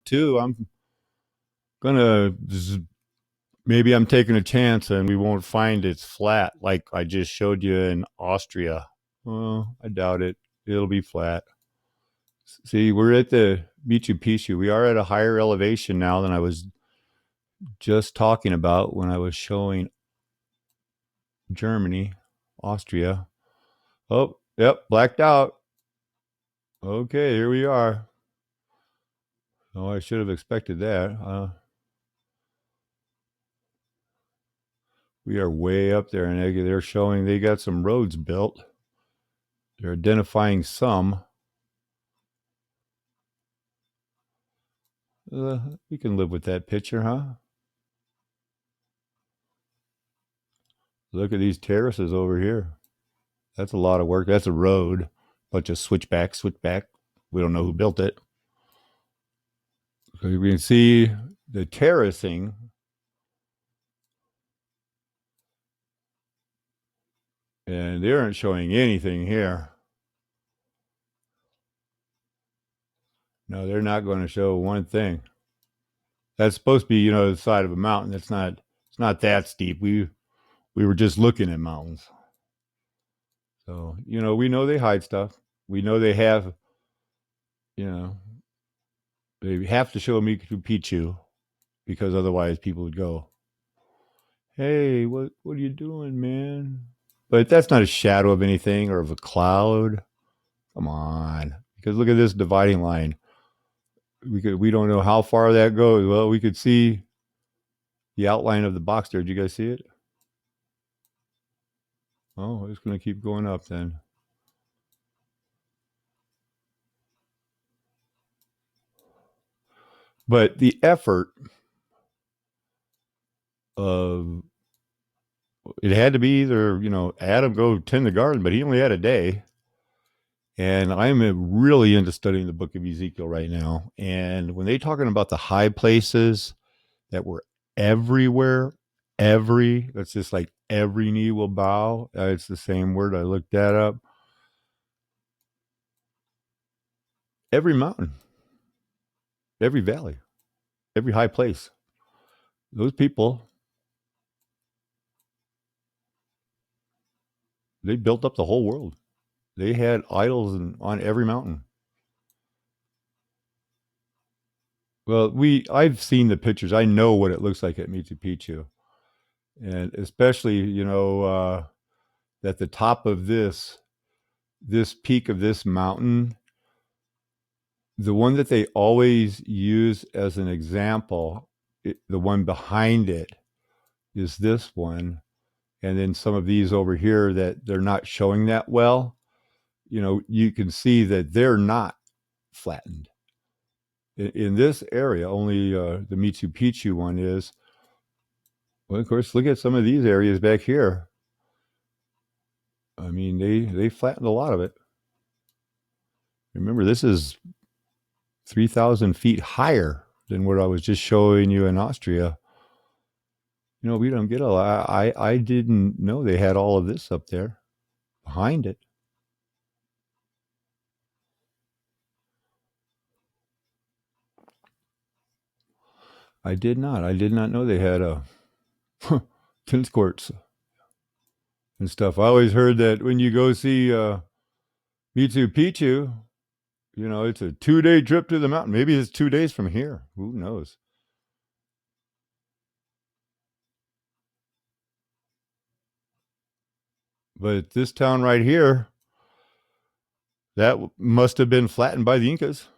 too. I'm gonna maybe I'm taking a chance and we won't find it's flat like I just showed you in Austria. Well, I doubt it. It'll be flat. See, we're at the Machu Picchu. We are at a higher elevation now than I was just talking about when I was showing Germany, Austria. Oh, yep, blacked out. Okay, here we are. Oh, I should have expected that. We are way up there, and they're showing they got some roads built. They're identifying some. We can live with that picture, huh? Look at these terraces over here. That's a lot of work. That's a road. Bunch of switchback. We don't know who built it. So we can see the terracing. And they aren't showing anything here. No, they're not going to show one thing. That's supposed to be, the side of a mountain. It's not that steep. We were just looking at mountains. So, we know they hide stuff. We know they have, you know, they have to show Machu Picchu because otherwise people would go, "Hey, what are you doing, man?" But that's not a shadow of anything or of a cloud. Come on, because look at this dividing line. We don't know how far that goes. Well, we could see the outline of the box there. Did you guys see it? Oh, it's going to keep going up then. But the effort of it had to be either, Adam go tend the garden, but he only had a day. And I'm really into studying the book of Ezekiel right now. And when they talking about the high places that were everywhere, that's just like every knee will bow. It's the same word. I looked that up. Every mountain, every valley, every high place. Those people, they built up the whole world. They had idols on every mountain. Well, I've seen the pictures. I know what it looks like at Machu Picchu, and especially at the top of this peak of this mountain, the one that they always use as an example, the one behind it is this one, and then some of these over here that they're not showing that well. You can see that they're not flattened. In this area, only the Machu Picchu one is. Well, of course, look at some of these areas back here. I mean, they flattened a lot of it. Remember, this is 3,000 feet higher than what I was just showing you in Austria. We don't get a lot. I didn't know they had all of this up there behind it. I did not. I did not know they had a tennis courts and stuff. I always heard that when you go see Machu Picchu, it's a 2-day trip to the mountain. Maybe it's 2 days from here. Who knows? But this town right here, that must have been flattened by the Incas.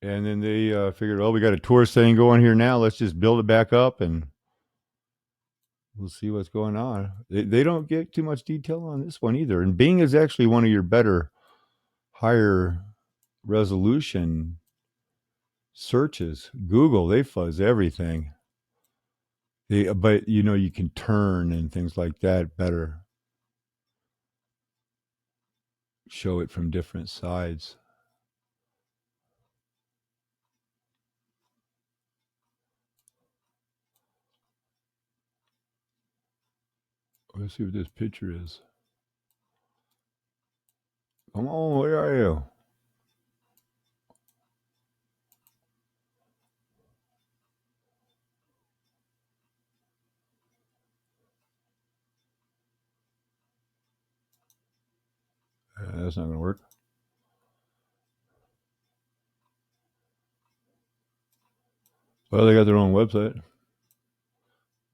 And then they figured, we got a tourist thing going here now. Let's just build it back up and we'll see what's going on. They don't get too much detail on this one either. And Bing is actually one of your better, higher resolution searches. Google, they fuzz everything. But you can turn and things like that better. Show it from different sides. Let's see what this picture is. Come on, where are you? That's not going to work. Well, they got their own website.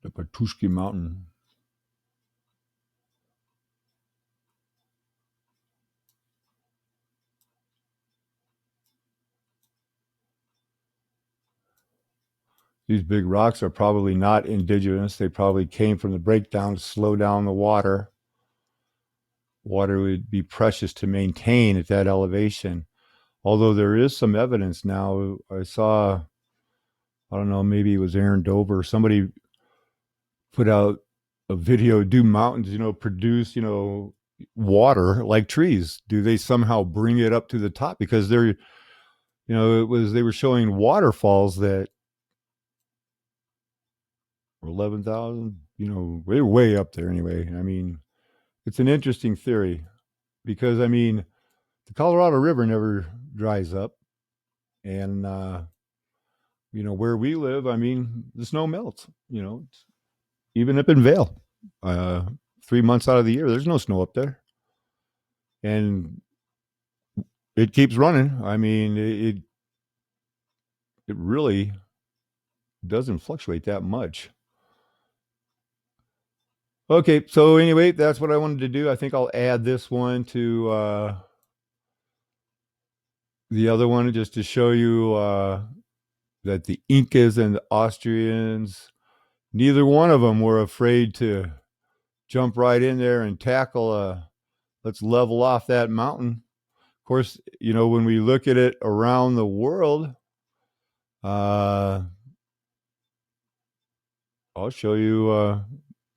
The Patushki Mountain. These big rocks are probably not indigenous. They probably came from the breakdown to slow down the water. Water would be precious to maintain at that elevation. Although there is some evidence now. I saw, I don't know, maybe it was Aaron Dover. Somebody put out a video. Do mountains, produce, water like trees? Do they somehow bring it up to the top? Because they're, they were showing waterfalls that were 11,000. They're way up there anyway. I mean, it's an interesting theory because the Colorado River never dries up, and where we live, the snow melts. Even up in Vail, 3 months out of the year, there's no snow up there, and it keeps running. It really doesn't fluctuate that much. Okay, so anyway, that's what I wanted to do. I think I'll add this one to the other one just to show you that the Incas and the Austrians, neither one of them were afraid to jump right in there and tackle let's level off that mountain. Of course, when we look at it around the world, I'll show you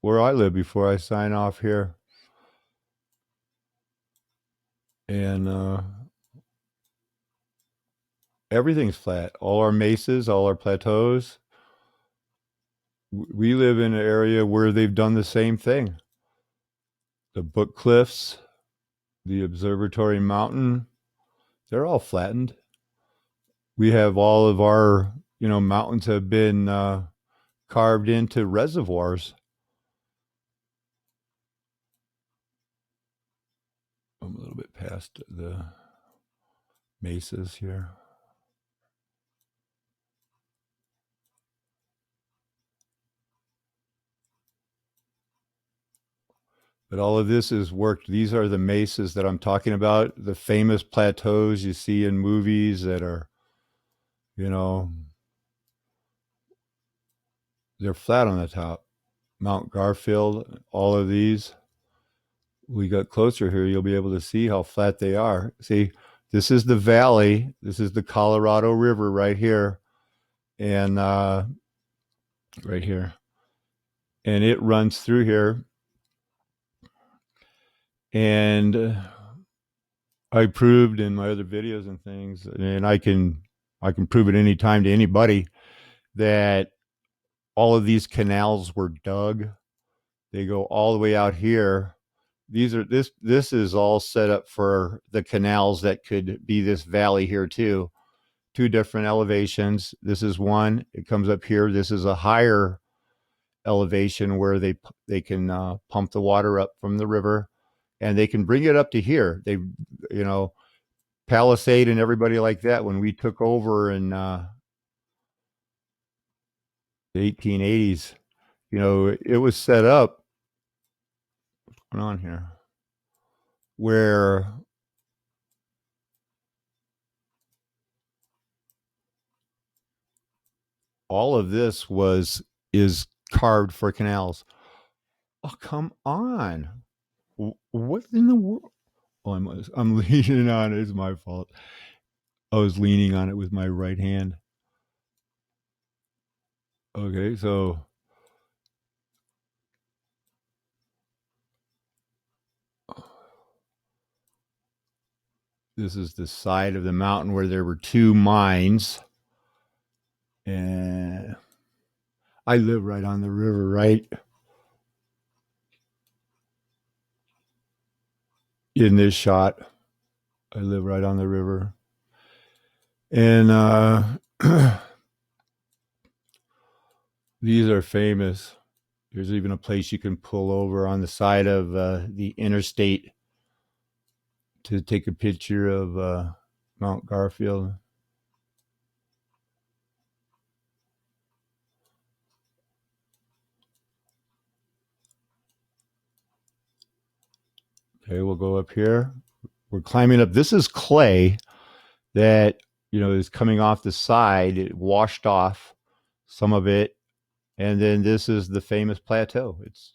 where I live before I sign off here. And everything's flat. All our mesas, all our plateaus. We live in an area where they've done the same thing. The Book Cliffs, the Observatory Mountain, they're all flattened. We have all of our, mountains have been carved into reservoirs. I'm a little bit past the mesas here. But all of this is worked. These are the mesas that I'm talking about, the famous plateaus you see in movies that are, they're flat on the top. Mount Garfield, all of these. We got closer here, you'll be able to see how flat they are. See, this is the valley. This is the Colorado River right here. And right here. And it runs through here. And I proved in my other videos and things, and I can prove it anytime to anybody, that all of these canals were dug. They go all the way out here. This is all set up for the canals that could be this valley here too. Two different elevations. This is one. It comes up here. This is a higher elevation where they can pump the water up from the river, and they can bring it up to here. They, Palisade and everybody like that, when we took over in the 1880s, it was set up. What's going on here? Where all of this is carved for canals. Oh, come on! What in the world? Oh, I'm leaning on it. It's my fault. I was leaning on it with my right hand. Okay, so this is the side of the mountain where there were two mines. And I live right on the river, right? In this shot, I live right on the river. And these are famous. There's even a place you can pull over on the side of the interstate to take a picture of Mount Garfield. Okay, we'll go up here. We're climbing up. This is clay that, is coming off the side. It washed off some of it. And then this is the famous plateau. It's,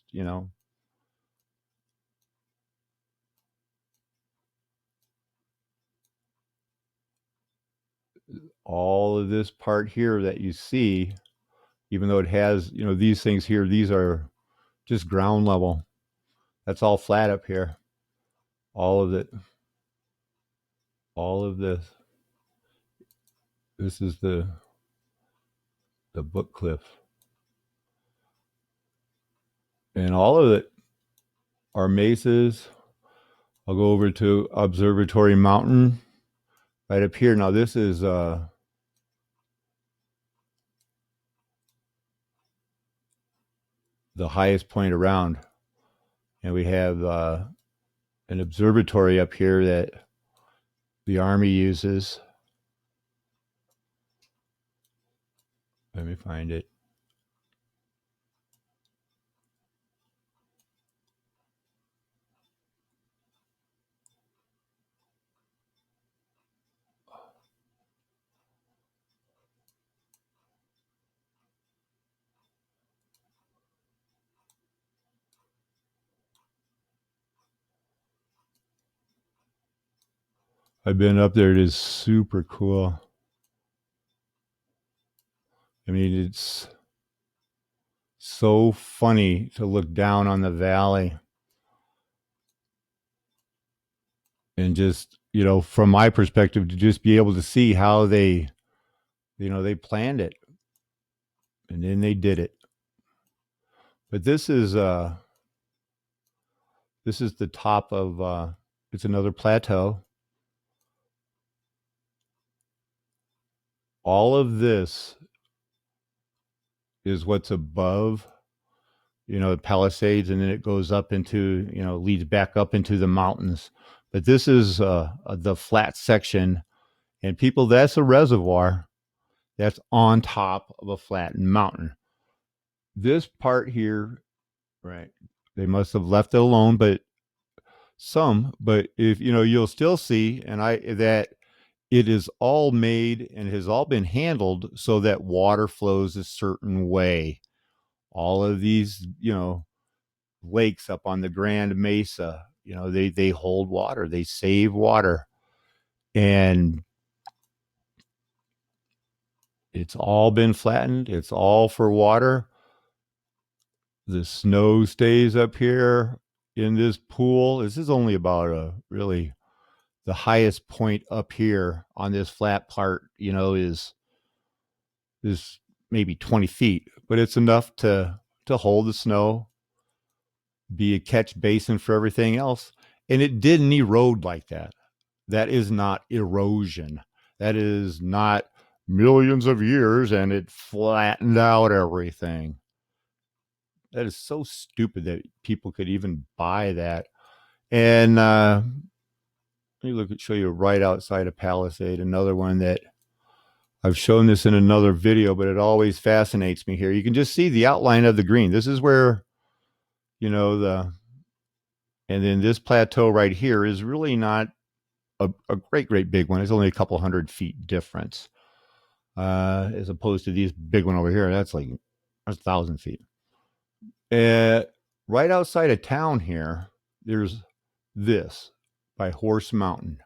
all of this part here that you see, even though it has, these things here, these are just ground level. That's all flat up here. All of it. All of this. This is the Book Cliff. And all of it are mesas. I'll go over to Observatory Mountain right up here. Now this is the highest point around. And we have an observatory up here that the Army uses. Let me find it. I've been up there. It is super cool. I mean, it's so funny to look down on the valley and just, from my perspective, to just be able to see how they planned it and then they did it. But this is the top of it's another plateau. All of this is what's above, the Palisades, and then it goes up into, leads back up into the mountains. But this is the flat section, and people, that's a reservoir that's on top of a flattened mountain. This part here, right, they must have left it alone, but if you'll still see, that it is all made and has all been handled so that water flows a certain way. All of these, lakes up on the Grand Mesa, they hold water, they save water, and it's all been flattened. It's all for water. The snow stays up here in this pool. This is only about really the highest point up here on this flat part, is maybe 20 feet, but it's enough to hold the snow, be a catch basin for everything else. And it didn't erode like that. That is not erosion. That is not millions of years and it flattened out everything. That is so stupid that people could even buy that. And let me show you right outside of Palisade, another one that I've shown this in another video, but it always fascinates me here. You can just see the outline of the green. This is where, and then this plateau right here is really not a great big one. It's only a couple 100 feet difference, as opposed to these big one over here. That's 1,000 feet. Right outside of town here, there's this by Horse Mountain.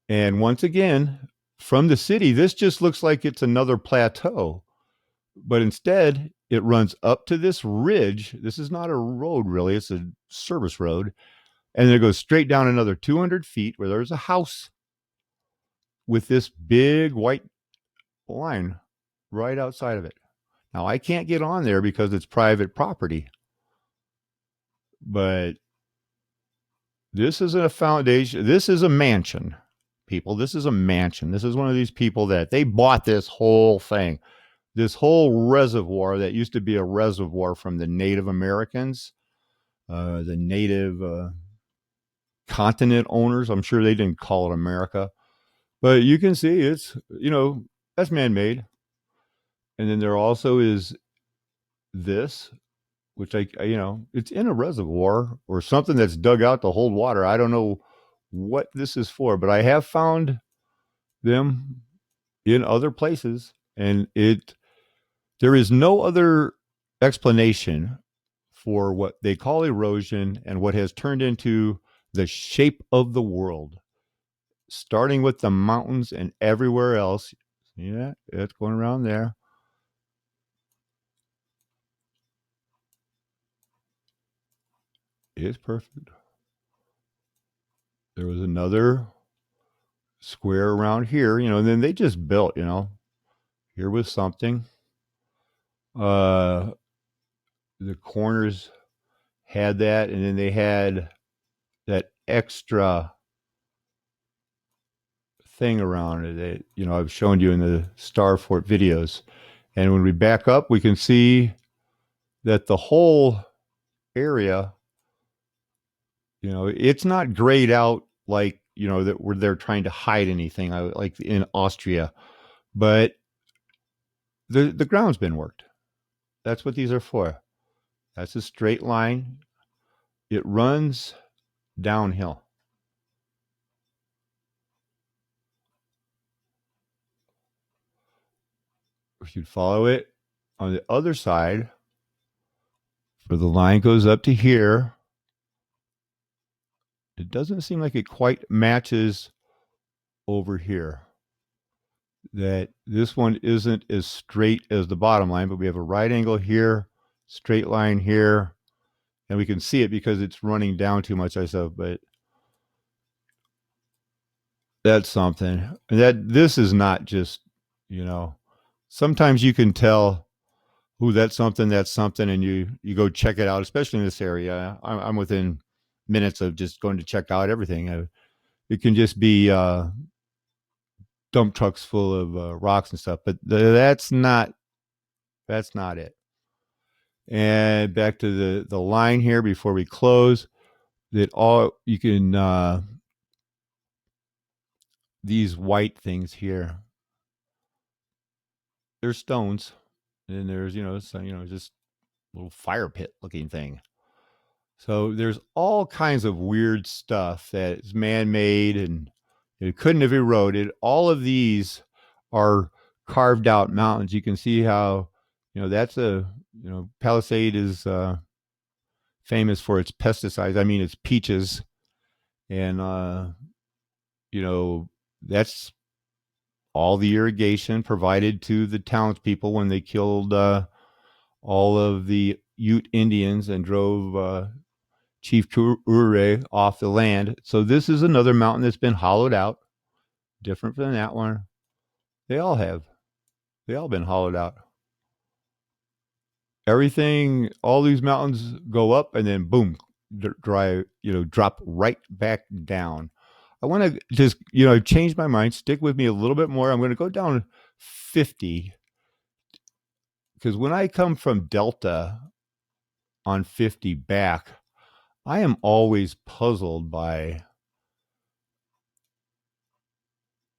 And once again, from the city, this just looks like it's another plateau. But instead, it runs up to this ridge. This is not a road, really. It's a service road. And then it goes straight down another 200 feet where there's a house with this big white line right outside of it. Now, I can't get on there because it's private property. But this isn't a foundation. This is a mansion, people. This is a mansion. This is one of these people that they bought this whole thing, this whole reservoir that used to be a reservoir from the Native Americans, the native continent owners. I'm sure they didn't call it America, but you can see it's, that's man-made. And then there also is this, which it's in a reservoir or something that's dug out to hold water. I don't know what this is for, but I have found them in other places, and there is no other explanation for what they call erosion and what has turned into the shape of the world, starting with the mountains and everywhere else. Yeah, it's going around there. It's perfect. There was another square around here, and then they just built, here was something. The corners had that, and then they had that extra thing around it that, I've shown you in the Star Fort videos. And when we back up, we can see that the whole area, it's not grayed out like, that where they're trying to hide anything like in Austria, but the ground's been worked. That's what these are for. That's a straight line. It runs downhill. If you follow it on the other side, where the line goes up to here, it doesn't seem like it quite matches over here. That this one isn't as straight as the bottom line, but we have a right angle here, straight line here, and we can see it because it's running down too much, I said, but that's something. And that this is not just, sometimes you can tell, ooh, that's something, and you go check it out, especially in this area. I'm within minutes of just going to check out everything. It can just be dump trucks full of rocks and stuff, but that's not it. And back to the line here before we close, that all you can these white things here, there's stones, and there's just a little fire pit looking thing. So there's all kinds of weird stuff that is man-made and it couldn't have eroded. All of these are carved out mountains. You can see how, that's Palisade is famous for its pesticides. I mean, it's peaches. And, that's all the irrigation provided to the townspeople when they killed all of the Ute Indians and drove Chief Kure off the land. So this is another mountain that's been hollowed out, different from that one. They all have. They all been hollowed out. Everything, all these mountains go up and then boom, drop right back down. I want to just, change my mind, stick with me a little bit more. I'm going to go down 50 because when I come from Delta on 50 back, I am always puzzled by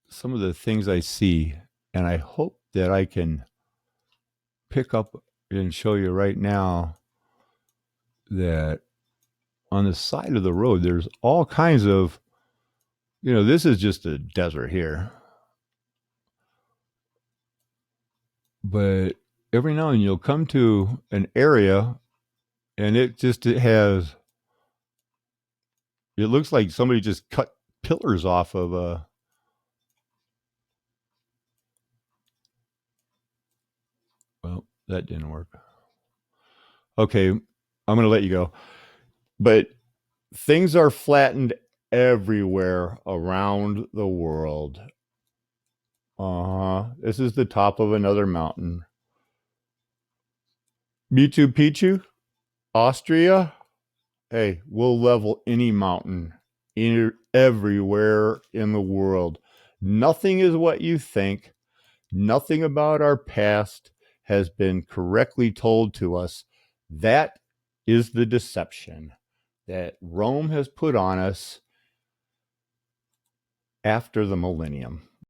some of the things I see, and I hope that I can pick up and show you right now that on the side of the road, there's all kinds of, this is just a desert here. But every now and then you'll come to an area and it looks like somebody just cut pillars off of a, well, that didn't work. Okay, I'm going to let you go. But things are flattened everywhere around the world. This is the top of another mountain. Machu Picchu, Austria. Hey, we'll level any mountain everywhere in the world. Nothing is what you think. Nothing about our past has been correctly told to us. That is the deception that Rome has put on us, after the millennium.